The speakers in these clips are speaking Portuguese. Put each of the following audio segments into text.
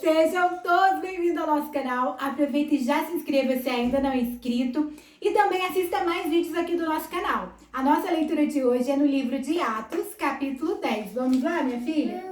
Sejam todos bem-vindos ao nosso canal. Aproveita e já se inscreva se ainda não é inscrito. E também assista mais vídeos aqui do nosso canal. A nossa leitura de hoje é no livro de Atos, capítulo 10. Vamos lá, minha filha?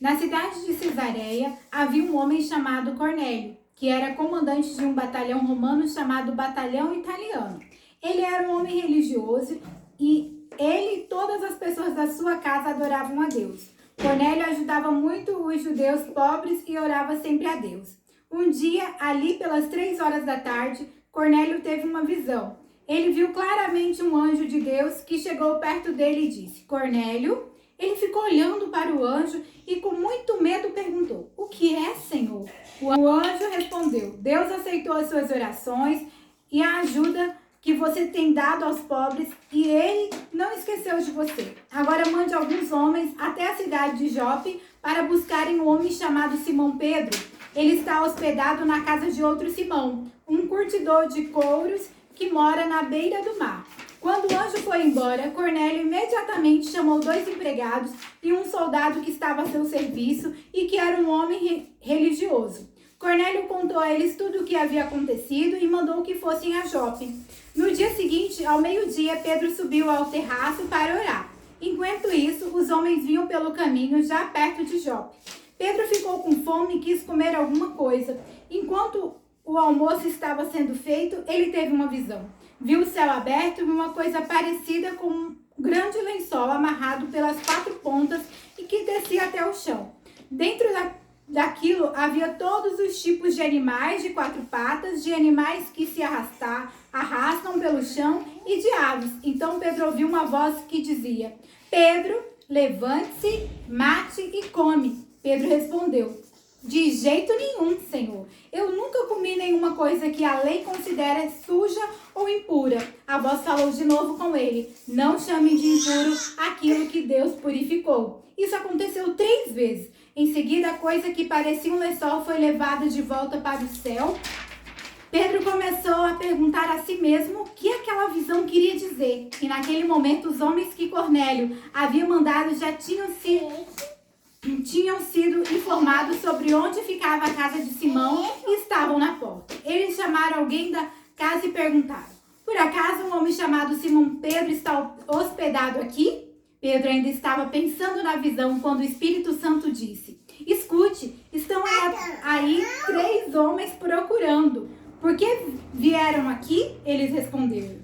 Na cidade de Cesareia havia um homem chamado Cornélio, que era comandante de um batalhão romano chamado Batalhão Italiano. Ele era um homem religioso e ele e todas as pessoas da sua casa adoravam a Deus. Cornélio ajudava muito os judeus pobres e orava sempre a Deus. Um dia, ali pelas 3 horas da tarde, Cornélio teve uma visão. Ele viu claramente um anjo de Deus que chegou perto dele e disse: Cornélio. Ele ficou olhando para o anjo e com muito medo perguntou: O que é, Senhor? O anjo respondeu: Deus aceitou as suas orações e a ajuda que você tem dado aos pobres e ele não esqueceu de você. Agora mande alguns homens até a cidade de Jope para buscarem um homem chamado Simão Pedro. Ele está hospedado na casa de outro Simão, um curtidor de couros que mora na beira do mar. Quando o anjo foi embora, Cornélio imediatamente chamou 2 empregados e um soldado que estava a seu serviço e que era um homem religioso. Cornélio contou a eles tudo o que havia acontecido e mandou que fossem a Jope. No dia seguinte, ao meio-dia, Pedro subiu ao terraço para orar. Enquanto isso, os homens vinham pelo caminho já perto de Jope. Pedro ficou com fome e quis comer alguma coisa. Enquanto o almoço estava sendo feito, ele teve uma visão. Viu o céu aberto e uma coisa parecida com um grande lençol amarrado pelas 4 pontas e que descia até o chão. Dentro daquilo havia todos os tipos de animais de 4 patas, de animais que se arrastam pelo chão e de aves. Então Pedro ouviu uma voz que dizia: Pedro, levante-se, mate e come. Pedro respondeu: De jeito nenhum, Senhor. Eu nunca comi nenhuma coisa que a lei considera suja ou impura. A voz falou de novo com ele: Não chame de impuro aquilo que Deus purificou. Isso aconteceu 3 vezes. Em seguida, a coisa que parecia um lençol foi levada de volta para o céu. Pedro começou a perguntar a si mesmo o que aquela visão queria dizer. E naquele momento, os homens que Cornélio havia mandado já tinham sido informados sobre onde ficava a casa de Simão e estavam na porta. Eles chamaram alguém da casa e perguntaram: Por acaso um homem chamado Simão Pedro está hospedado aqui? Pedro ainda estava pensando na visão quando o Espírito Santo disse: Escute, estão aí 3 homens procurando. Por que vieram aqui? Eles responderam: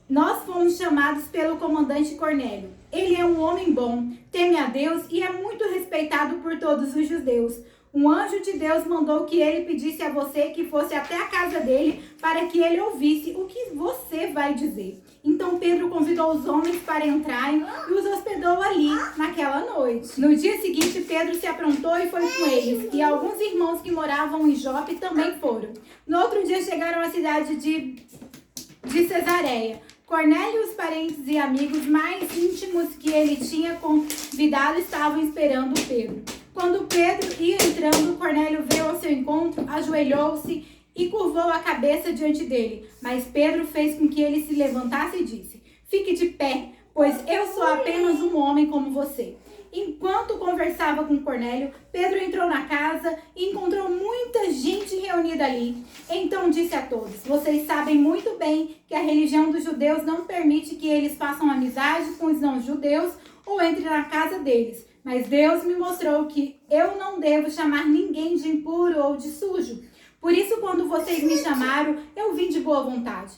Nós fomos chamados pelo comandante Cornélio. Ele é um homem bom, teme a Deus e é muito respeitado por todos os judeus. Um anjo de Deus mandou que ele pedisse a você que fosse até a casa dele para que ele ouvisse o que você vai dizer. Então Pedro convidou os homens para entrarem e os hospedou ali naquela noite. No dia seguinte, Pedro se aprontou e foi com eles, e alguns irmãos que moravam em Jope também foram. No outro dia chegaram à cidade de Cesareia. Cornélio e os parentes e amigos mais íntimos que ele tinha convidado estavam esperando Pedro. Quando Pedro ia entrando, Cornélio veio ao seu encontro, ajoelhou-se e curvou a cabeça diante dele. Mas Pedro fez com que ele se levantasse e disse: Fique de pé, pois eu sou apenas um homem como você. Enquanto conversava com Cornélio, Pedro entrou na casa e encontrou muita gente reunida ali. Então disse a todos: Vocês sabem muito bem que a religião dos judeus não permite que eles façam amizade com os não-judeus ou entrem na casa deles. Mas Deus me mostrou que eu não devo chamar ninguém de impuro ou de sujo. Por isso, quando vocês me chamaram, eu vim de boa vontade.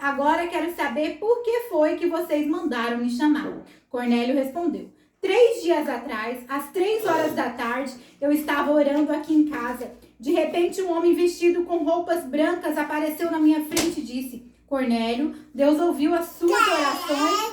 Agora quero saber por que foi que vocês mandaram me chamar. Cornélio respondeu: 3 dias atrás, às 3 horas da tarde, eu estava orando aqui em casa. De repente, um homem vestido com roupas brancas apareceu na minha frente e disse: Cornélio, Deus ouviu as suas orações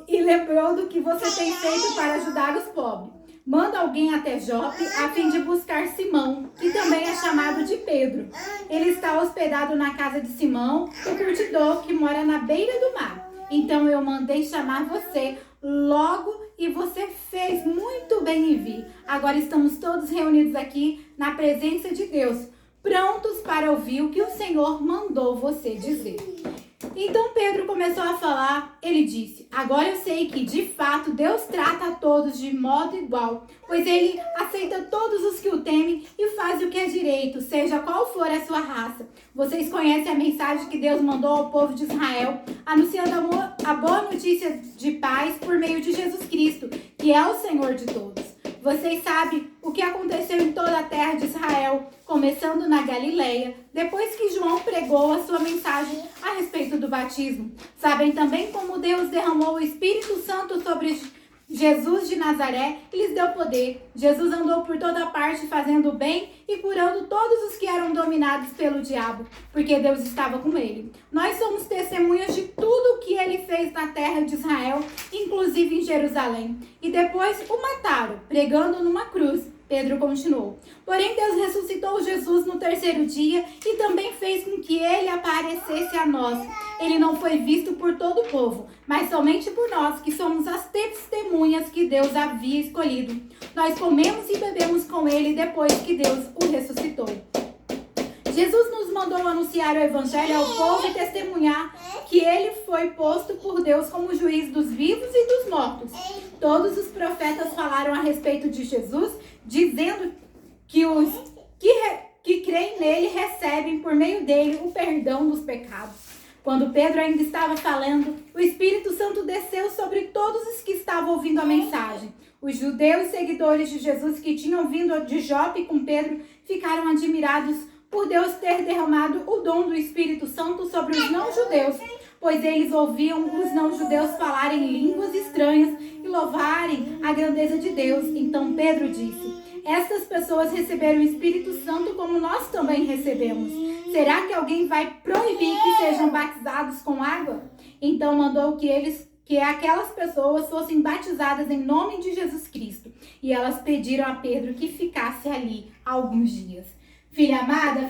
e lembrou do que você tem feito para ajudar os pobres. Manda alguém até Jope a fim de buscar Simão, que também é chamado de Pedro. Ele está hospedado na casa de Simão, o curtidor que mora na beira do mar. Então eu mandei chamar você logo e você fez muito bem em vir. Agora estamos todos reunidos aqui na presença de Deus, prontos para ouvir o que o Senhor mandou você dizer. Então Pedro começou a falar, ele disse: agora eu sei que de fato Deus trata a todos de modo igual, pois ele aceita todos os que o temem e faz o que é direito, seja qual for a sua raça. Vocês conhecem a mensagem que Deus mandou ao povo de Israel, anunciando a boa notícia de paz por meio de Jesus Cristo, que é o Senhor de todos. Vocês sabem o que aconteceu em toda a terra de Israel, começando na Galileia, depois que João pregou a sua mensagem a respeito do batismo. Sabem também como Deus derramou o Espírito Santo sobre Jesus de Nazaré e lhes deu poder. Jesus andou por toda parte fazendo o bem e curando todos os que eram dominados pelo diabo, porque Deus estava com ele. Nós somos testemunhas de tudo o que ele fez na terra de Israel, inclusive em Jerusalém. E depois o mataram, pregando numa cruz. Pedro continuou: porém Deus ressuscitou Jesus no terceiro dia e também fez com que ele aparecesse a nós. Ele não foi visto por todo o povo, mas somente por nós, que somos as testemunhas que Deus havia escolhido. Nós comemos e bebemos com ele depois que Deus o ressuscitou. Jesus nos mandou anunciar o evangelho ao povo e testemunhar que ele foi posto por Deus como juiz dos vivos e dos mortos. Todos os profetas falaram a respeito de Jesus, dizendo que os que creem nele recebem por meio dele o perdão dos pecados. Quando Pedro ainda estava falando, o Espírito Santo desceu sobre todos os que estavam ouvindo a mensagem. Os judeus seguidores de Jesus que tinham vindo de Jope com Pedro ficaram admirados por Deus ter derramado o dom do Espírito Santo sobre os não-judeus, pois eles ouviam os não-judeus falarem línguas estranhas e louvarem a grandeza de Deus. Então Pedro disse: estas pessoas receberam o Espírito Santo como nós também recebemos. Será que alguém vai proibir que sejam batizados com água? Então mandou que aquelas pessoas fossem batizadas em nome de Jesus Cristo. E elas pediram a Pedro que ficasse ali alguns dias. Filha amada,